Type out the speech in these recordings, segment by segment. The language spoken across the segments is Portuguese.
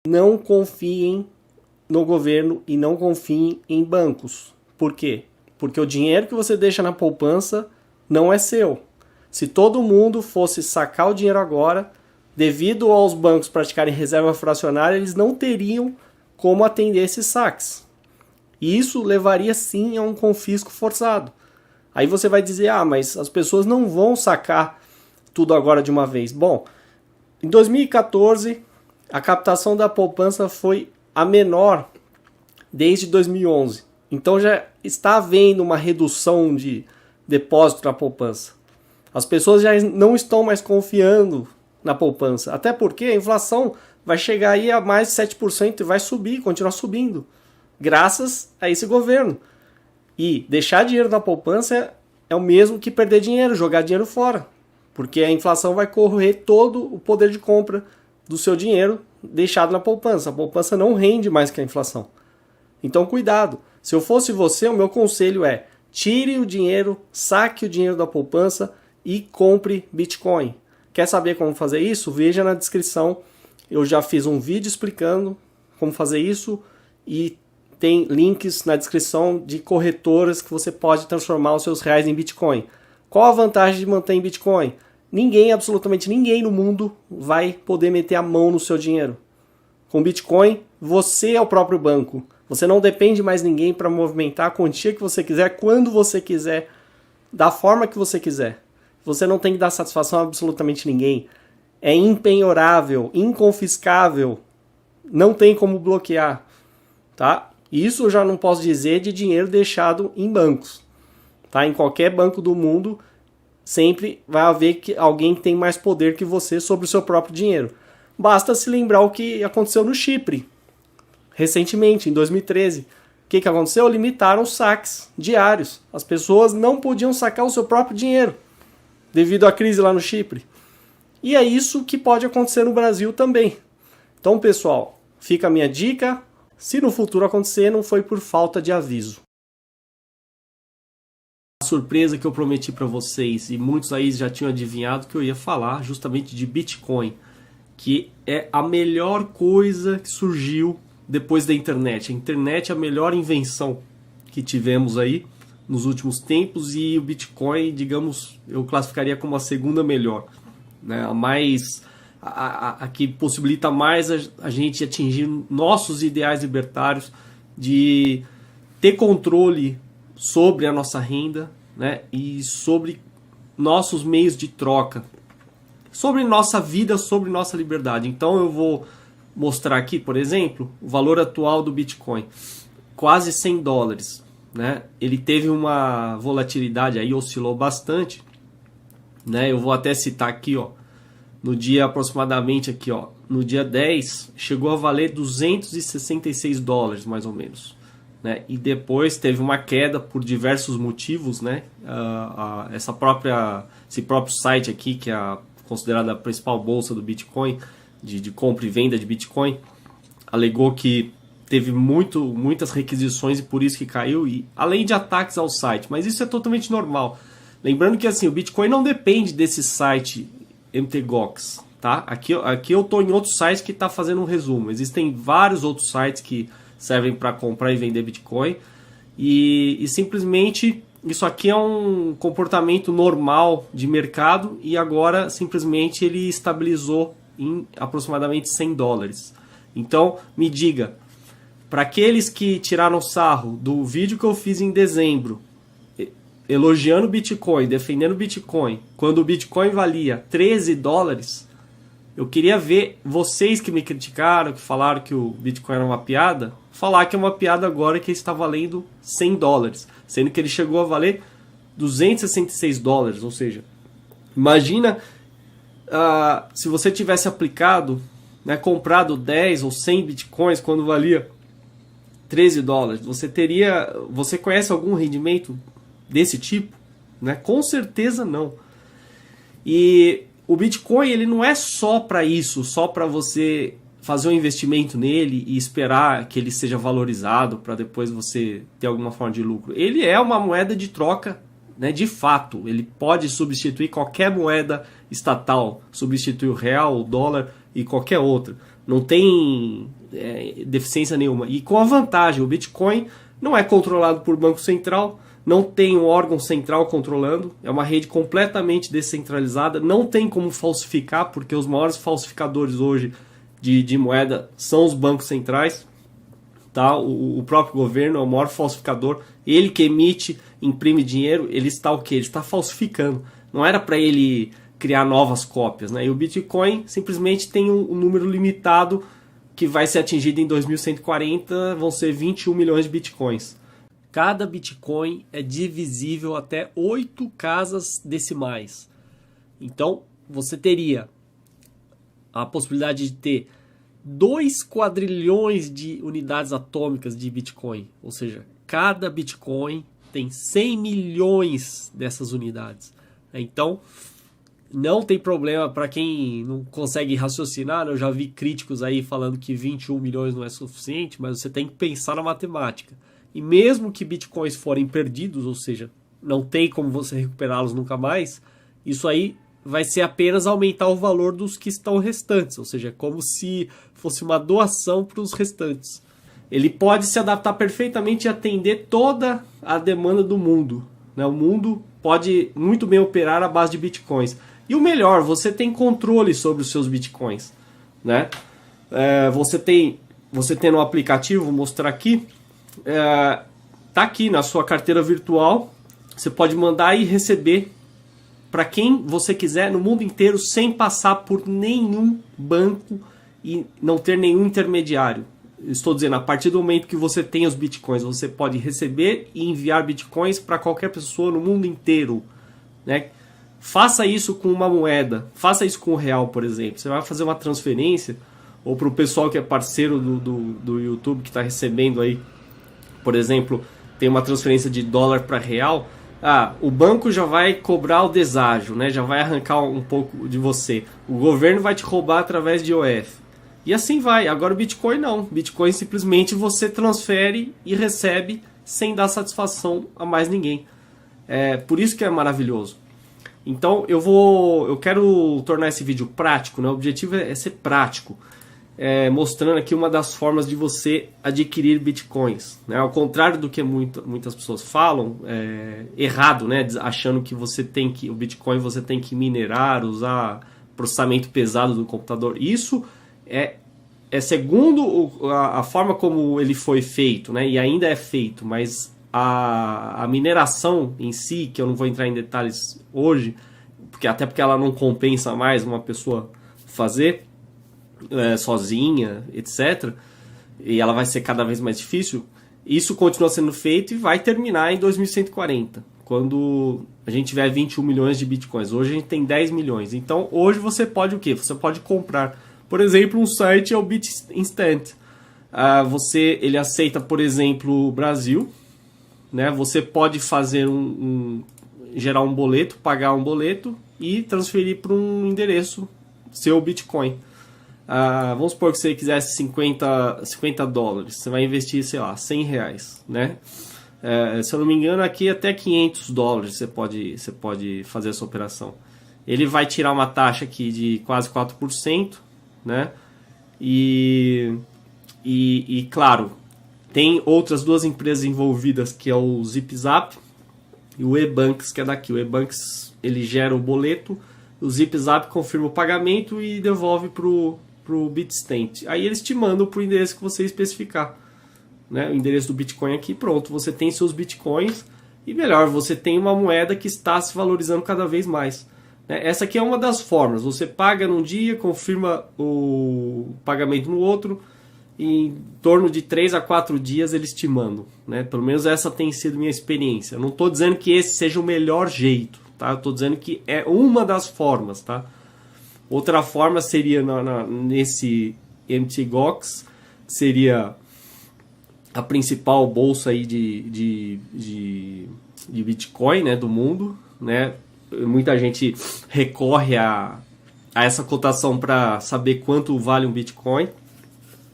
Não confiem no governo e não confiem em bancos. Por quê? Porque o dinheiro que você deixa na poupança não é seu. Se todo mundo fosse sacar o dinheiro agora, devido aos bancos praticarem reserva fracionária, eles não teriam como atender esses saques. E isso levaria sim a um confisco forçado. Aí você vai dizer, mas as pessoas não vão sacar tudo agora de uma vez. Bom, em 2014, a captação da poupança foi a menor desde 2011. Então já está havendo uma redução de depósito na poupança. As pessoas já não estão mais confiando na poupança. Até porque a inflação vai chegar aí a mais de 7% e vai subir, continuar subindo. Graças a esse governo. E deixar dinheiro na poupança é o mesmo que perder dinheiro, jogar dinheiro fora. Porque a inflação vai corroer todo o poder de compra do seu dinheiro deixado na poupança. A poupança não rende mais que a inflação. Então cuidado. Se eu fosse você, o meu conselho é: tire o dinheiro, saque o dinheiro da poupança e compre Bitcoin. Quer saber como fazer isso? Veja na descrição. Eu já fiz um vídeo explicando como fazer isso e tem links na descrição de corretoras que você pode transformar os seus reais em Bitcoin. Qual a vantagem de manter em Bitcoin? Ninguém, absolutamente ninguém no mundo vai poder meter a mão no seu dinheiro. Com Bitcoin, você é o próprio banco. Você não depende de mais ninguém para movimentar a quantia que você quiser, quando você quiser, da forma que você quiser. Você não tem que dar satisfação a absolutamente ninguém. É impenhorável, inconfiscável. Não tem como bloquear. Tá? Isso eu já não posso dizer de dinheiro deixado em bancos. Tá? Em qualquer banco do mundo, sempre vai haver alguém que tem mais poder que você sobre o seu próprio dinheiro. Basta se lembrar o que aconteceu no Chipre, recentemente, em 2013. O que aconteceu? Limitaram os saques diários. As pessoas não podiam sacar o seu próprio dinheiro, devido à crise lá no Chipre. E é isso que pode acontecer no Brasil também. Então, pessoal, fica a minha dica. Se no futuro acontecer, não foi por falta de aviso. A surpresa que eu prometi para vocês, e muitos aí já tinham adivinhado que eu ia falar justamente de Bitcoin, que é a melhor coisa que surgiu depois da internet. A internet é a melhor invenção que tivemos aí nos últimos tempos, e o Bitcoin, digamos, eu classificaria como a segunda melhor, né? A que possibilita mais a gente atingir nossos ideais libertários de ter controle sobre a nossa renda, né? E sobre nossos meios de troca, sobre nossa vida, sobre nossa liberdade. Então eu vou mostrar aqui, por exemplo, o valor atual do Bitcoin, quase $100, né? Ele teve uma volatilidade aí, oscilou bastante, né? Eu vou até citar aqui, ó, no dia aproximadamente aqui, ó, no dia 10, chegou a valer $266 mais ou menos, né? E depois teve uma queda por diversos motivos, né? Esse próprio site aqui, que é considerada a principal bolsa do Bitcoin, de compra e venda de Bitcoin, alegou que teve muitas requisições e por isso que caiu, e além de ataques ao site. Mas isso é totalmente normal. Lembrando que assim, o Bitcoin não depende desse site MTGOX, tá? Aqui eu estou em outro site que está fazendo um resumo. Existem vários outros sites que servem para comprar e vender Bitcoin, e simplesmente isso aqui é um comportamento normal de mercado, e agora simplesmente ele estabilizou em aproximadamente $100. Então me diga, para aqueles que tiraram sarro do vídeo que eu fiz em dezembro, elogiando o Bitcoin, defendendo o Bitcoin, quando o Bitcoin valia $13, eu queria ver vocês que me criticaram, que falaram que o Bitcoin era uma piada, falar que é uma piada agora que está valendo $100, sendo que ele chegou a valer $266, ou seja, imagina se você tivesse aplicado, né, comprado 10 ou 100 Bitcoins quando valia $13, você conhece algum rendimento desse tipo, né? Com certeza não. E o Bitcoin, ele não é só para isso, só para você fazer um investimento nele e esperar que ele seja valorizado para depois você ter alguma forma de lucro. Ele é uma moeda de troca, né, de fato. Ele pode substituir qualquer moeda estatal, substituir o real, o dólar, e qualquer outra. Não tem deficiência nenhuma. E com a vantagem, o Bitcoin não é controlado por banco central, não tem um órgão central controlando, é uma rede completamente descentralizada, não tem como falsificar, porque os maiores falsificadores hoje de moeda são os bancos centrais. Tá? O próprio governo é o maior falsificador, ele que emite, imprime dinheiro, ele está o quê? Ele está falsificando. Não era para ele criar novas cópias, né? E o Bitcoin simplesmente tem um número limitado que vai ser atingido em 2140, vão ser 21 milhões de Bitcoins. Cada Bitcoin é divisível até 8 casas decimais. Então, você teria a possibilidade de ter 2 quadrilhões de unidades atômicas de Bitcoin. Ou seja, cada Bitcoin tem 100 milhões dessas unidades. Então, não tem problema para quem não consegue raciocinar. Eu já vi críticos aí falando que 21 milhões não é suficiente, mas você tem que pensar na matemática. E mesmo que bitcoins forem perdidos, ou seja, não tem como você recuperá-los nunca mais, isso aí vai ser apenas aumentar o valor dos que estão restantes, ou seja, como se fosse uma doação para os restantes. Ele pode se adaptar perfeitamente e atender toda a demanda do mundo, né? O mundo pode muito bem operar à base de bitcoins. E o melhor, você tem controle sobre os seus bitcoins, né? Você tem no aplicativo, vou mostrar aqui, tá aqui na sua carteira virtual, você pode mandar e receber para quem você quiser no mundo inteiro sem passar por nenhum banco e não ter nenhum intermediário. Estou dizendo, a partir do momento que você tem os bitcoins, você pode receber e enviar bitcoins para qualquer pessoa no mundo inteiro, né? Faça isso com uma moeda, faça isso com o real, por exemplo. Você vai fazer uma transferência, ou para o pessoal que é parceiro do YouTube, que está recebendo aí, por exemplo, tem uma transferência de dólar para real, o banco já vai cobrar o deságio, né? Já vai arrancar um pouco de você. O governo vai te roubar através de IOF. E assim vai. Agora o Bitcoin não. Bitcoin simplesmente você transfere e recebe sem dar satisfação a mais ninguém. Por isso que é maravilhoso. Então eu quero tornar esse vídeo prático, né? O objetivo é ser prático. Mostrando aqui uma das formas de você adquirir bitcoins, né? Ao contrário do que muitas pessoas falam, errado, né? Achando que o bitcoin você tem que minerar, usar processamento pesado do computador. Isso é segundo a forma como ele foi feito, né? E ainda é feito, mas a mineração em si, que eu não vou entrar em detalhes hoje, até porque ela não compensa mais uma pessoa fazer sozinha, etc. E ela vai ser cada vez mais difícil. Isso continua sendo feito e vai terminar em 2140, quando a gente tiver 21 milhões de bitcoins. Hoje a gente tem 10 milhões. Então hoje você pode o quê? Você pode comprar, por exemplo, um site é o BitInstant. Ele aceita, por exemplo, o Brasil, né? Você pode fazer gerar um boleto, pagar um boleto e transferir para um endereço seu Bitcoin. Vamos supor que você quisesse 50 dólares, você vai investir, sei lá, 100 reais, né? Se eu não me engano, aqui até 500 dólares você pode fazer essa operação. Ele vai tirar uma taxa aqui de quase 4%, né? E claro, tem outras duas empresas envolvidas, que é o ZipZap e o eBanks, que é daqui. O eBanks, ele gera o boleto, o ZipZap confirma o pagamento e devolve pro BitInstant. Aí eles te mandam para o endereço que você especificar, né? O endereço do Bitcoin aqui, pronto, você tem seus Bitcoins e melhor, você tem uma moeda que está se valorizando cada vez mais, né? Essa aqui é uma das formas, você paga num dia, confirma o pagamento no outro, e em torno de 3 a 4 dias eles te mandam, né? Pelo menos essa tem sido minha experiência. Eu não estou dizendo que esse seja o melhor jeito, tá? Eu estou dizendo que é uma das formas, tá? Outra forma seria nesse Mt. Gox, seria a principal bolsa aí de Bitcoin, né, do mundo, né? Muita gente recorre a essa cotação para saber quanto vale um Bitcoin,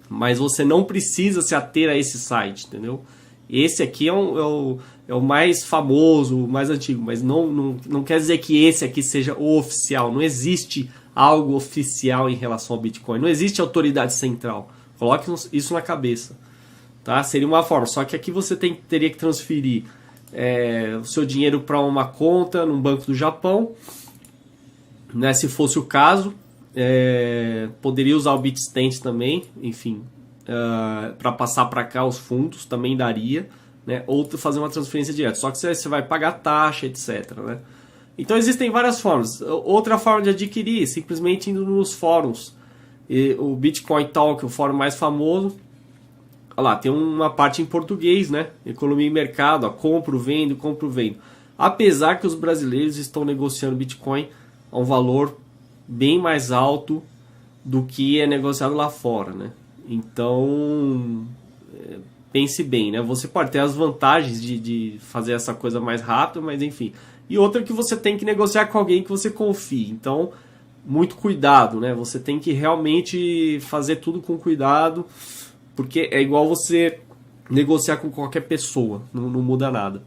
mas você não precisa se ater a esse site, entendeu? Esse aqui é o mais famoso, o mais antigo, mas não quer dizer que esse aqui seja o oficial. Não existe algo oficial em relação ao Bitcoin. Não existe autoridade central. Coloque isso na cabeça. Tá? Seria uma forma. Só que aqui você teria que transferir o seu dinheiro para uma conta num banco do Japão. Né? Se fosse o caso. Poderia usar o Bitstamp também. Enfim. Para passar para cá os fundos. Também daria. Né? Ou fazer uma transferência direta. Só que você vai pagar taxa, etc. Né? Então existem várias formas. Outra forma de adquirir, simplesmente indo nos fóruns. O Bitcoin Talk, o fórum mais famoso. Olha lá, tem uma parte em português, né? Economia e mercado, compro, vendo. Apesar que os brasileiros estão negociando Bitcoin a um valor bem mais alto do que é negociado lá fora, né? Então, pense bem, né? Você pode ter as vantagens de fazer essa coisa mais rápido, mas enfim. E outra que você tem que negociar com alguém que você confie. Então, muito cuidado, né? Você tem que realmente fazer tudo com cuidado, porque é igual você negociar com qualquer pessoa, não muda nada.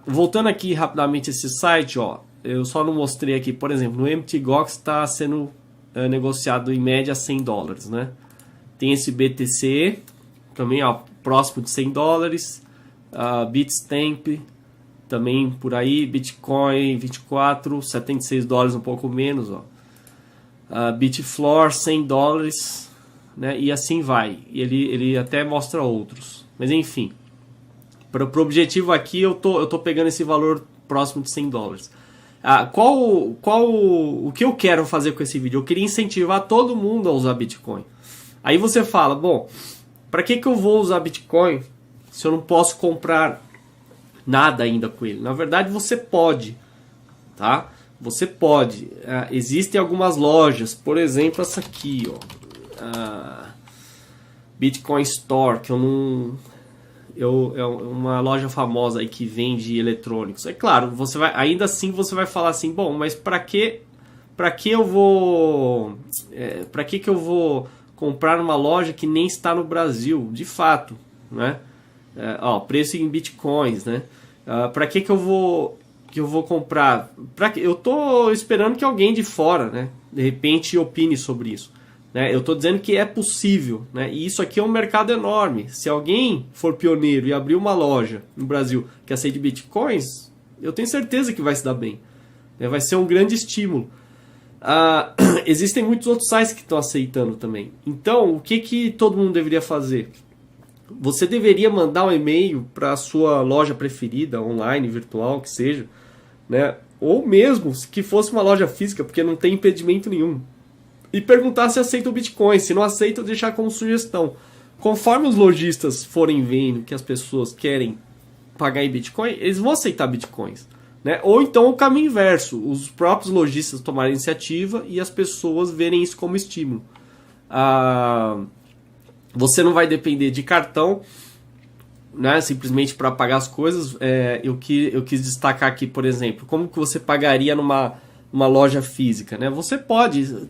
Voltando aqui rapidamente a esse site, ó, eu só não mostrei aqui, por exemplo, no MTGOX está sendo negociado em média $100, né? Tem esse BTC, também ó, próximo de $100, Bitstamp, também por aí, Bitcoin 24, $76, um pouco menos, ó. Bitfloor, $100, né? E assim vai. E ele até mostra outros. Mas enfim, para o objetivo aqui eu tô pegando esse valor próximo de $100. O que eu quero fazer com esse vídeo? Eu queria incentivar todo mundo a usar Bitcoin. Aí você fala, bom, para que eu vou usar Bitcoin se eu não posso comprar nada ainda com ele? Na verdade você pode, tá? Você pode. Existem algumas lojas, por exemplo essa aqui, ó, Bitcoin Store, que é uma loja famosa aí que vende eletrônicos. É claro, ainda assim você vai falar assim, bom, mas para que eu vou comprar uma loja que nem está no Brasil, de fato, né? Preço em bitcoins, né? Para que eu vou comprar? Eu tô esperando que alguém de fora, né, de repente opine sobre isso, né? Eu tô dizendo que é possível, né? E isso aqui é um mercado enorme. Se alguém for pioneiro e abrir uma loja no Brasil que aceite bitcoins, eu tenho certeza que vai se dar bem, né? Vai ser um grande estímulo. Existem muitos outros sites que estão aceitando também. Então, o que todo mundo deveria fazer? Você deveria mandar um e-mail para a sua loja preferida, online, virtual, que seja, né? Ou mesmo que fosse uma loja física, porque não tem impedimento nenhum, e perguntar se aceita o Bitcoin. Se não aceita, deixar como sugestão. Conforme os lojistas forem vendo que as pessoas querem pagar em Bitcoin, eles vão aceitar Bitcoins, né? Ou então o caminho inverso, os próprios lojistas tomarem iniciativa e as pessoas verem isso como estímulo. Você não vai depender de cartão, né, simplesmente para pagar as coisas. Eu quis destacar aqui, por exemplo, como que você pagaria numa loja física, né? Você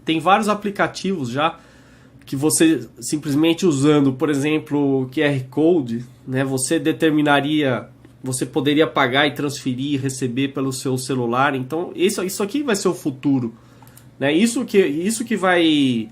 tem vários aplicativos já que você simplesmente usando, por exemplo, o QR Code, né, você poderia pagar e transferir e receber pelo seu celular. Então isso aqui vai ser o futuro, né? Isso que vai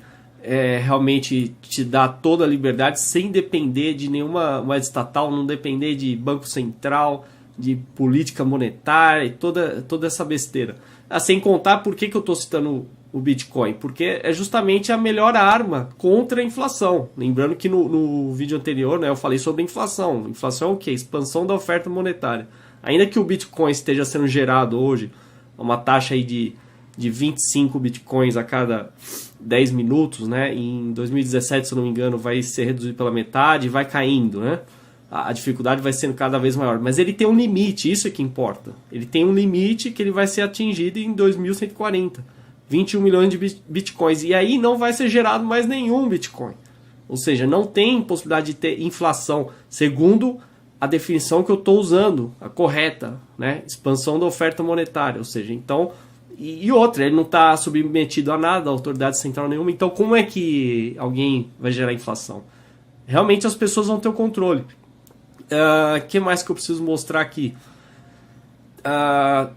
realmente te dar toda a liberdade sem depender de nenhuma moeda estatal, não depender de banco central, de política monetária e toda essa besteira. Sem contar por que eu estou citando o Bitcoin, porque é justamente a melhor arma contra a inflação. Lembrando que no vídeo anterior, né, eu falei sobre inflação. Inflação é o quê? Expansão da oferta monetária. Ainda que o Bitcoin esteja sendo gerado hoje, uma taxa aí de 25 Bitcoins a cada 10 minutos, né? Em 2017, se eu não me engano, vai ser reduzido pela metade e vai caindo, né? A dificuldade vai sendo cada vez maior. Mas ele tem um limite, isso é que importa. Ele tem um limite que ele vai ser atingido em 2140. 21 milhões de Bitcoins. E aí não vai ser gerado mais nenhum Bitcoin. Ou seja, não tem possibilidade de ter inflação, segundo a definição que eu estou usando, a correta, né? Expansão da oferta monetária. Ou seja, então... E outra, ele não está submetido a nada, a autoridade central nenhuma. Então, como é que alguém vai gerar inflação? Realmente as pessoas vão ter o controle. Que mais que eu preciso mostrar aqui?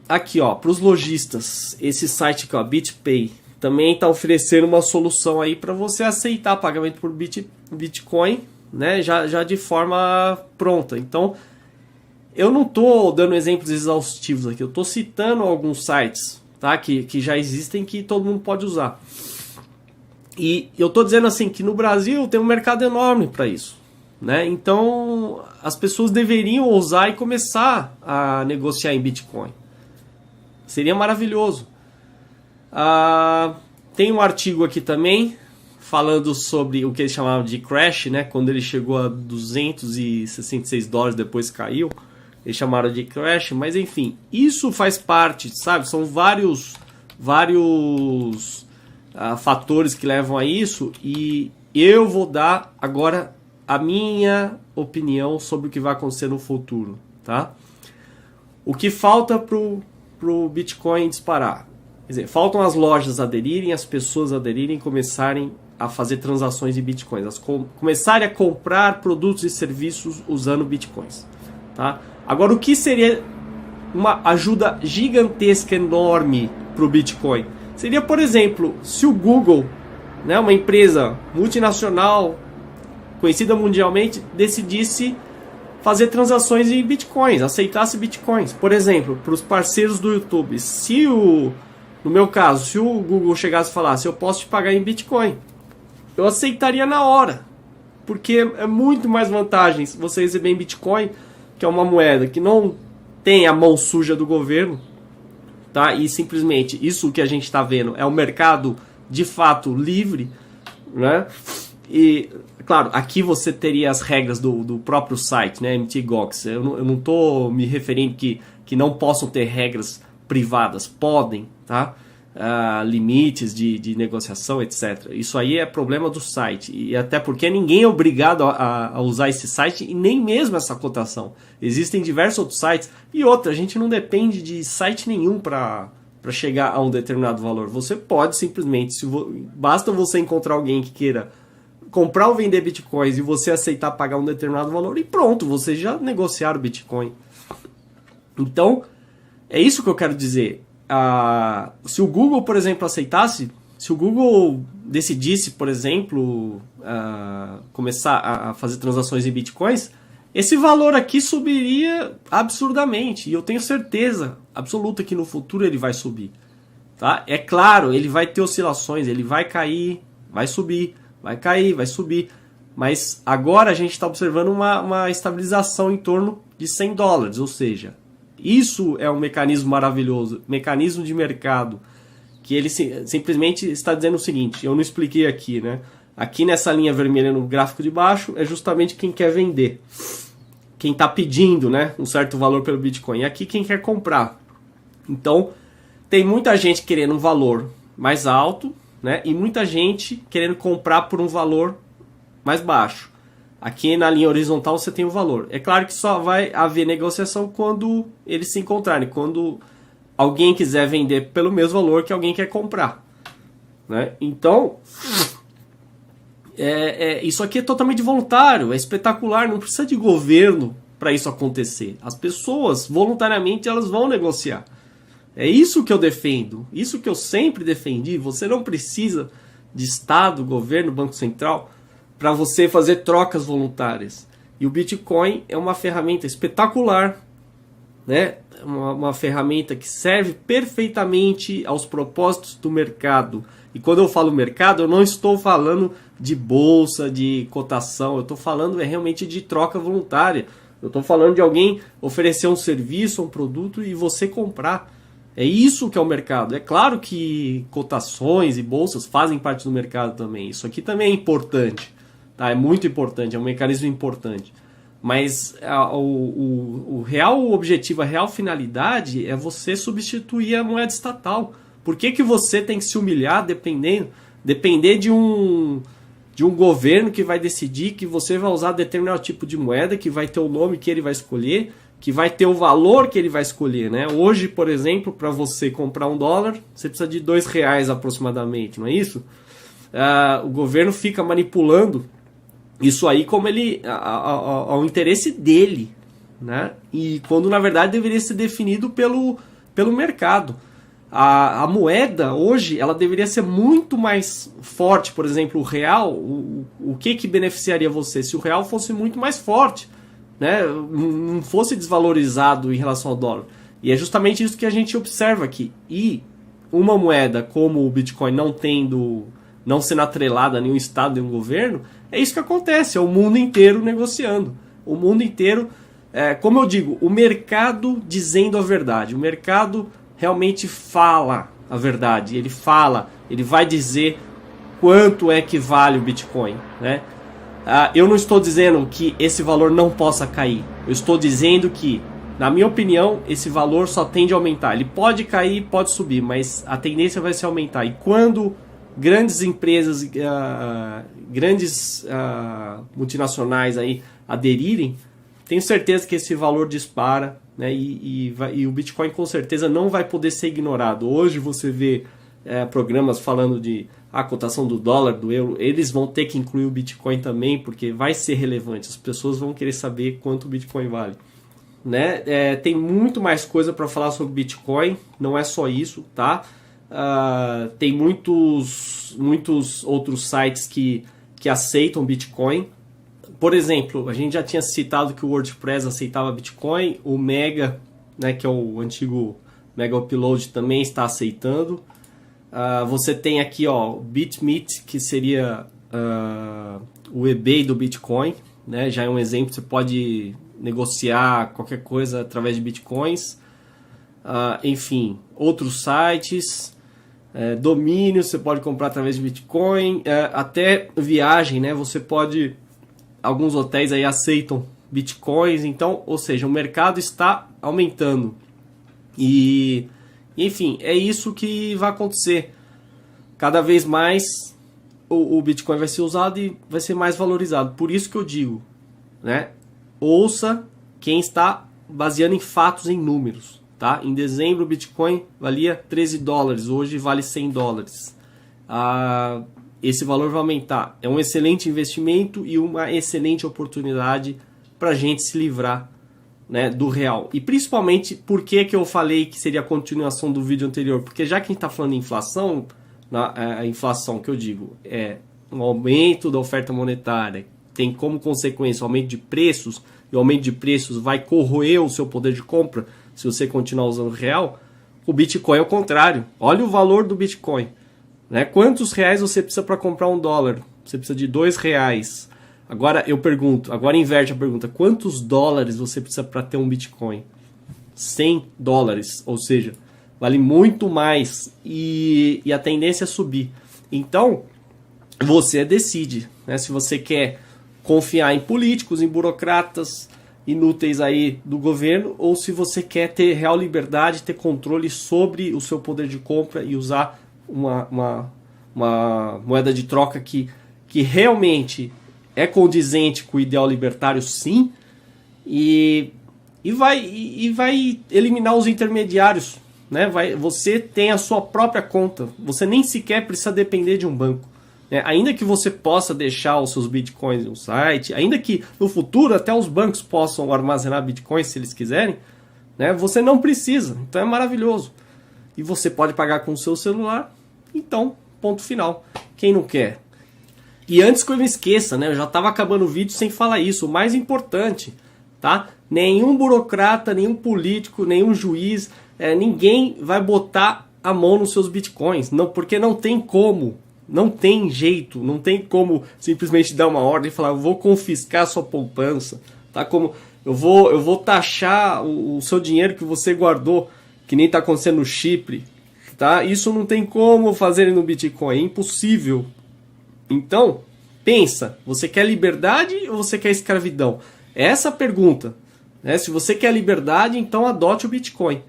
Aqui, ó, para os lojistas, esse site aqui, ó, BitPay, também está oferecendo uma solução aí para você aceitar pagamento por Bitcoin, né, já de forma pronta. Então, eu não estou dando exemplos exaustivos aqui, eu estou citando alguns sites, tá, que já existem, que todo mundo pode usar. E eu estou dizendo assim que no Brasil tem um mercado enorme para isso, né? Então as pessoas deveriam ousar e começar a negociar em Bitcoin. Seria maravilhoso. Tem um artigo aqui também falando sobre o que eles chamavam de crash, né? Quando ele chegou a $266, depois caiu. Eles chamaram de crash, mas enfim, isso faz parte, sabe? São vários fatores que levam a isso, e eu vou dar agora a minha opinião sobre o que vai acontecer no futuro, tá? O que falta pro Bitcoin disparar? Quer dizer, faltam as lojas aderirem, as pessoas aderirem, começarem a fazer transações em Bitcoins, começarem a comprar produtos e serviços usando Bitcoins, tá? Agora, o que seria uma ajuda gigantesca, enorme para o Bitcoin? Seria, por exemplo, se o Google, né, uma empresa multinacional, conhecida mundialmente, decidisse fazer transações em Bitcoins, aceitasse Bitcoins. Por exemplo, para os parceiros do YouTube, no meu caso, se o Google chegasse e falasse, eu posso te pagar em Bitcoin, eu aceitaria na hora, porque é muito mais vantagens você receber em Bitcoin, que é uma moeda que não tem a mão suja do governo, tá? E simplesmente isso que a gente está vendo é um mercado de fato livre, né? E claro, aqui você teria as regras do próprio site, né? MTGOX. Eu não estou me referindo que não possam ter regras privadas, podem, tá? Limites de negociação, etc. Isso aí é problema do site, e até porque ninguém é obrigado a usar esse site e nem mesmo essa cotação. Existem diversos outros sites, e outra, a gente não depende de site nenhum para chegar a um determinado valor. Você pode simplesmente, basta você encontrar alguém que queira comprar ou vender bitcoins e você aceitar pagar um determinado valor, e pronto, você já negociaram o Bitcoin. Então, é isso que eu quero dizer. Se o Google, por exemplo, aceitasse, se o Google decidisse, por exemplo, começar a fazer transações em Bitcoins, esse valor aqui subiria absurdamente. E eu tenho certeza absoluta que no futuro ele vai subir. Tá? É claro, ele vai ter oscilações, ele vai cair, vai subir, vai cair, vai subir. Mas agora a gente está observando uma estabilização em torno de $100, ou seja, isso é um mecanismo maravilhoso, mecanismo de mercado, que ele simplesmente está dizendo o seguinte, eu não expliquei aqui, né? Aqui nessa linha vermelha no gráfico de baixo é justamente quem quer vender, quem está pedindo, né, um certo valor pelo Bitcoin, e aqui quem quer comprar. Então, tem muita gente querendo um valor mais alto, né, e muita gente querendo comprar por um valor mais baixo. Aqui na linha horizontal você tem o valor. É claro que só vai haver negociação quando eles se encontrarem, quando alguém quiser vender pelo mesmo valor que alguém quer comprar, né? Então, isso aqui é totalmente voluntário, é espetacular, não precisa de governo para isso acontecer. As pessoas, voluntariamente, elas vão negociar. É isso que eu defendo, isso que eu sempre defendi. Você não precisa de Estado, governo, Banco Central para você fazer trocas voluntárias. E o Bitcoin é uma ferramenta espetacular, né? Uma ferramenta que serve perfeitamente aos propósitos do mercado. E quando eu falo mercado, eu não estou falando de bolsa, de cotação, eu estou falando realmente de troca voluntária. Eu estou falando de alguém oferecer um serviço, um produto e você comprar. É isso que é o mercado. É claro que cotações e bolsas fazem parte do mercado também. Isso aqui também é importante. Tá? É muito importante, é um mecanismo importante. Mas o real objetivo, a real finalidade é você substituir a moeda estatal. Por que você tem que se humilhar depender de um governo que vai decidir que você vai usar determinado tipo de moeda, que vai ter o nome que ele vai escolher, que vai ter o valor que ele vai escolher, né? Hoje, por exemplo, para você comprar $1, você precisa de R$2 aproximadamente, não é isso? O governo fica manipulando isso aí como ao interesse dele, né? E quando na verdade deveria ser definido pelo mercado. A moeda hoje ela deveria ser muito mais forte. Por exemplo, o real, o que beneficiaria você? Se o real fosse muito mais forte, né? Não fosse desvalorizado em relação ao dólar. E é justamente isso que a gente observa aqui. E uma moeda como o Bitcoin não sendo atrelada a nenhum estado, nenhum governo, é isso que acontece, é o mundo inteiro negociando. O mundo inteiro, como eu digo, o mercado dizendo a verdade. O mercado realmente fala a verdade. Ele vai dizer quanto é que vale o Bitcoin, né? Eu não estou dizendo que esse valor não possa cair. Eu estou dizendo que, na minha opinião, esse valor só tende a aumentar. Ele pode cair, pode subir, mas a tendência vai ser aumentar. E quando grandes empresas, grandes multinacionais aí aderirem, tenho certeza que esse valor dispara, né? E o Bitcoin com certeza não vai poder ser ignorado. Hoje você vê programas falando de a cotação do dólar, do euro, eles vão ter que incluir o Bitcoin também, porque vai ser relevante. As pessoas vão querer saber quanto o Bitcoin vale. Né? Tem muito mais coisa para falar sobre Bitcoin, não é só isso, tá? Tem muitos outros sites que aceitam Bitcoin. Por exemplo, a gente já tinha citado que o WordPress aceitava Bitcoin, o Mega, né, que é o antigo Mega Upload, também está aceitando. Você tem aqui o BitMET, que seria o eBay do Bitcoin, né? Já é um exemplo, você pode negociar qualquer coisa através de Bitcoins. Enfim, outros sites, domínios, você pode comprar através de Bitcoin, até viagem, né? Você pode, alguns hotéis aí aceitam Bitcoins, então, ou seja, o mercado está aumentando. E enfim, é isso que vai acontecer. Cada vez mais o Bitcoin vai ser usado e vai ser mais valorizado. Por isso que eu digo, né? Ouça quem está baseando em fatos, em números. Tá? Em dezembro o Bitcoin valia $13, hoje vale $100. Esse valor vai aumentar. É um excelente investimento e uma excelente oportunidade para a gente se livrar, né, do real. E principalmente, por que eu falei que seria a continuação do vídeo anterior? Porque já que a gente está falando de inflação, a inflação que eu digo é um aumento da oferta monetária, tem como consequência o aumento de preços, e o aumento de preços vai corroer o seu poder de compra se você continuar usando o real. O Bitcoin é o contrário. Olha o valor do Bitcoin, né? Quantos reais você precisa para comprar $1? Você precisa de R$2. Agora eu pergunto, agora inverte a pergunta, quantos dólares você precisa para ter um Bitcoin? $100, ou seja, vale muito mais e a tendência é subir. Então, você decide, né? Se você quer confiar em políticos, em burocratas inúteis aí do governo, ou se você quer ter real liberdade, ter controle sobre o seu poder de compra e usar uma moeda de troca que realmente é condizente com o ideal libertário, sim, e vai eliminar os intermediários, né? Você tem a sua própria conta, você nem sequer precisa depender de um banco, né? Ainda que você possa deixar os seus bitcoins no site, ainda que no futuro até os bancos possam armazenar bitcoins se eles quiserem, né? Você não precisa, então é maravilhoso. E você pode pagar com o seu celular, então, ponto final. Quem não quer? E antes que eu me esqueça, né? Eu já estava acabando o vídeo sem falar isso. O mais importante, tá? Nenhum burocrata, nenhum político, nenhum juiz, ninguém vai botar a mão nos seus bitcoins. Não, porque não tem como. Não tem jeito. Não tem como simplesmente dar uma ordem e falar, eu vou confiscar a sua poupança. Tá? Como eu vou taxar o seu dinheiro que você guardou, que nem está acontecendo no Chipre. Tá? Isso não tem como fazer no Bitcoin. É impossível. Então, pensa, você quer liberdade ou você quer escravidão? Essa é a pergunta, né? Se você quer liberdade, então adote o Bitcoin.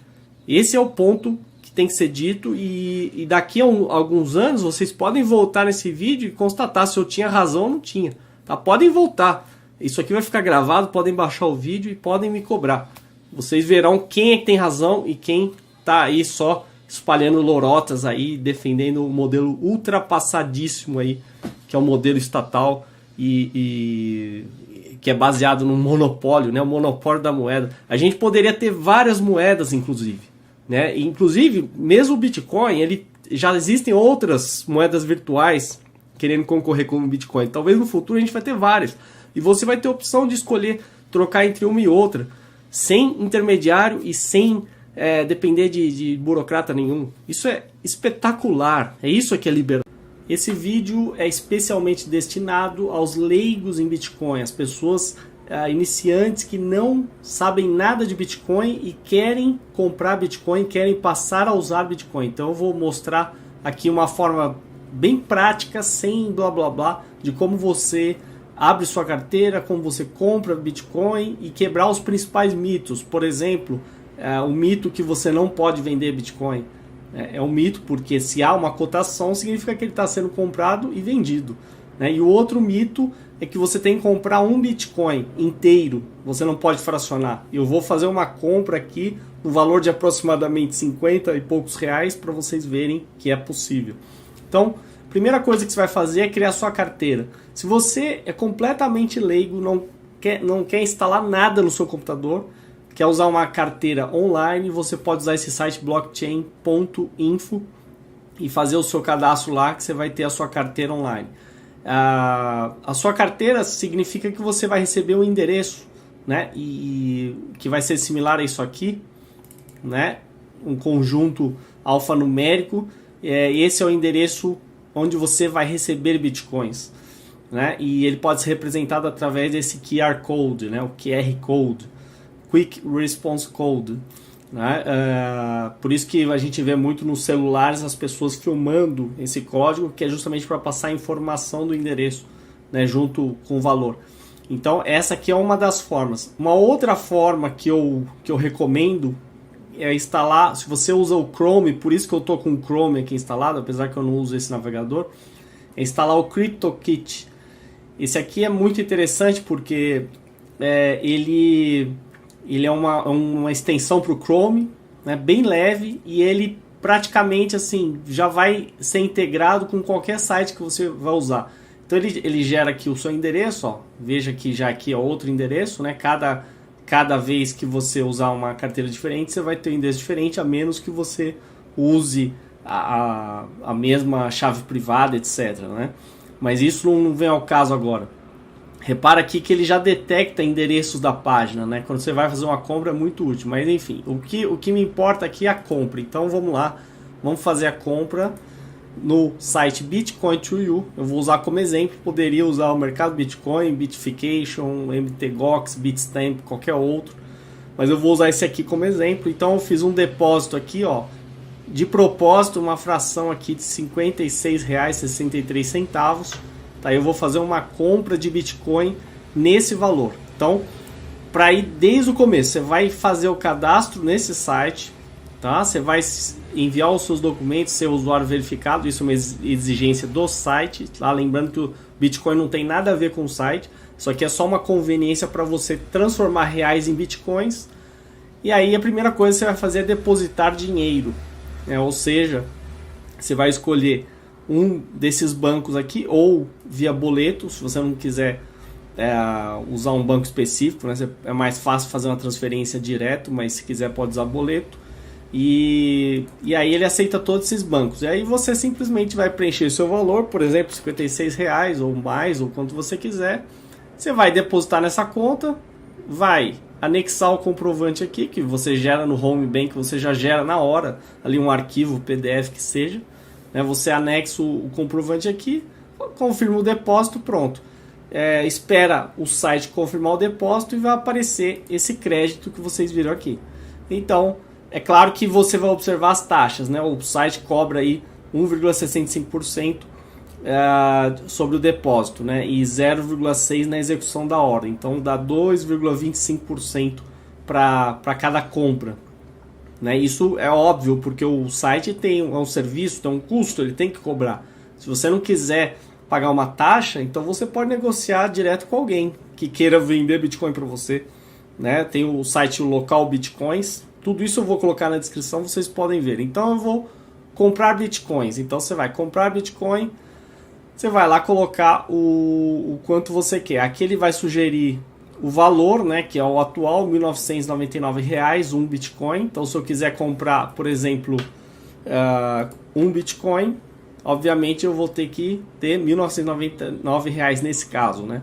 Esse é o ponto que tem que ser dito e daqui a alguns anos vocês podem voltar nesse vídeo e constatar se eu tinha razão ou não tinha. Tá? Podem voltar. Isso aqui vai ficar gravado, podem baixar o vídeo e podem me cobrar. Vocês verão quem é que tem razão e quem tá aí só espalhando lorotas aí, defendendo o modelo ultrapassadíssimo aí, que é o modelo estatal e que é baseado no monopólio, né? O monopólio da moeda. A gente poderia ter várias moedas, inclusive, né? Inclusive, mesmo o Bitcoin, ele já existem outras moedas virtuais querendo concorrer com o Bitcoin. Talvez no futuro a gente vai ter várias. E você vai ter a opção de escolher trocar entre uma e outra, sem intermediário e sem depender de burocrata nenhum. Isso é espetacular. É isso que é liberdade. Esse vídeo é especialmente destinado aos leigos em Bitcoin, as pessoas iniciantes que não sabem nada de Bitcoin e querem comprar Bitcoin, querem passar a usar Bitcoin. Então eu vou mostrar aqui uma forma bem prática, sem blá blá blá, de como você abre sua carteira, como você compra Bitcoin e quebrar os principais mitos. Por exemplo, o mito que você não pode vender Bitcoin. É um mito, porque se há uma cotação, significa que ele está sendo comprado e vendido, né? E o outro mito é que você tem que comprar um Bitcoin inteiro, você não pode fracionar. Eu vou fazer uma compra aqui no valor de aproximadamente 50 e poucos reais para vocês verem que é possível. Então, a primeira coisa que você vai fazer é criar sua carteira. Se você é completamente leigo, não quer instalar nada no seu computador, quer usar uma carteira online, você pode usar esse site blockchain.info e fazer o seu cadastro lá, que você vai ter a sua carteira online. A sua carteira significa que você vai receber um endereço, né? E que vai ser similar a isso aqui, né? Um conjunto alfanumérico. Esse é o endereço onde você vai receber bitcoins, né? E ele pode ser representado através desse QR Code, né? O QR Code. Quick Response Code, né? Por isso que a gente vê muito nos celulares as pessoas filmando esse código, que é justamente para passar a informação do endereço, né, junto com o valor. Então essa aqui é uma das formas. Uma outra forma que eu recomendo é instalar, se você usa o Chrome, por isso que eu estou com o Chrome aqui instalado, apesar que eu não uso esse navegador, é instalar o CryptoKit. Esse aqui é muito interessante porque ele é uma extensão para o Chrome, né, bem leve, e ele praticamente assim já vai ser integrado com qualquer site que você vai usar. Então ele gera aqui o seu endereço, ó, veja que já aqui é outro endereço, né, cada vez que você usar uma carteira diferente, você vai ter um endereço diferente, a menos que você use a mesma chave privada, etc, né? Mas isso não vem ao caso agora. Repara aqui que ele já detecta endereços da página, né? Quando você vai fazer uma compra é muito útil. Mas enfim, o que me importa aqui é a compra. Então vamos lá, vamos fazer a compra no site Bitcoin to You. Eu vou usar como exemplo, poderia usar o mercado Bitcoin, Bitfication, MTGOX, Bitstamp, qualquer outro. Mas eu vou usar esse aqui como exemplo. Então eu fiz um depósito aqui, ó, de propósito, uma fração aqui de R$ 56,63. Tá, eu vou fazer uma compra de Bitcoin nesse valor. Então, para ir desde o começo, você vai fazer o cadastro nesse site, tá? Você vai enviar os seus documentos, ser usuário verificado, isso é uma exigência do site, tá? Lembrando que o Bitcoin não tem nada a ver com o site, isso aqui é só uma conveniência para você transformar reais em Bitcoins. E aí a primeira coisa que você vai fazer é depositar dinheiro, né? Ou seja, você vai escolher um desses bancos aqui, ou via boleto, se você não quiser usar um banco específico, né? É mais fácil fazer uma transferência direto, mas se quiser pode usar boleto. E aí ele aceita todos esses bancos. E aí você simplesmente vai preencher o seu valor, por exemplo, R$ 56,00 ou mais, ou quanto você quiser. Você vai depositar nessa conta, vai anexar o comprovante aqui, que você gera no Home Bank, você já gera na hora, ali um arquivo PDF que seja. Você anexa o comprovante aqui, confirma o depósito, pronto. Espera o site confirmar o depósito e vai aparecer esse crédito que vocês viram aqui. Então, é claro que você vai observar as taxas, né? O site cobra aí 1,65% sobre o depósito, né? E 0,6% na execução da ordem. Então, dá 2,25% para cada compra. Né? Isso é óbvio, porque o site tem um serviço, tem um custo, ele tem que cobrar. Se você não quiser pagar uma taxa, então você pode negociar direto com alguém que queira vender Bitcoin para você. Né? Tem o site local Bitcoins, tudo isso eu vou colocar na descrição, vocês podem ver. Então eu vou comprar Bitcoins, então você vai comprar Bitcoin, Você vai lá colocar o quanto você quer. Aqui ele vai sugerir o valor, né, que é o atual, R$ 1.999, um Bitcoin. Então, se eu quiser comprar, por exemplo, um Bitcoin, obviamente eu vou ter que ter R$ 1.999 nesse caso, né?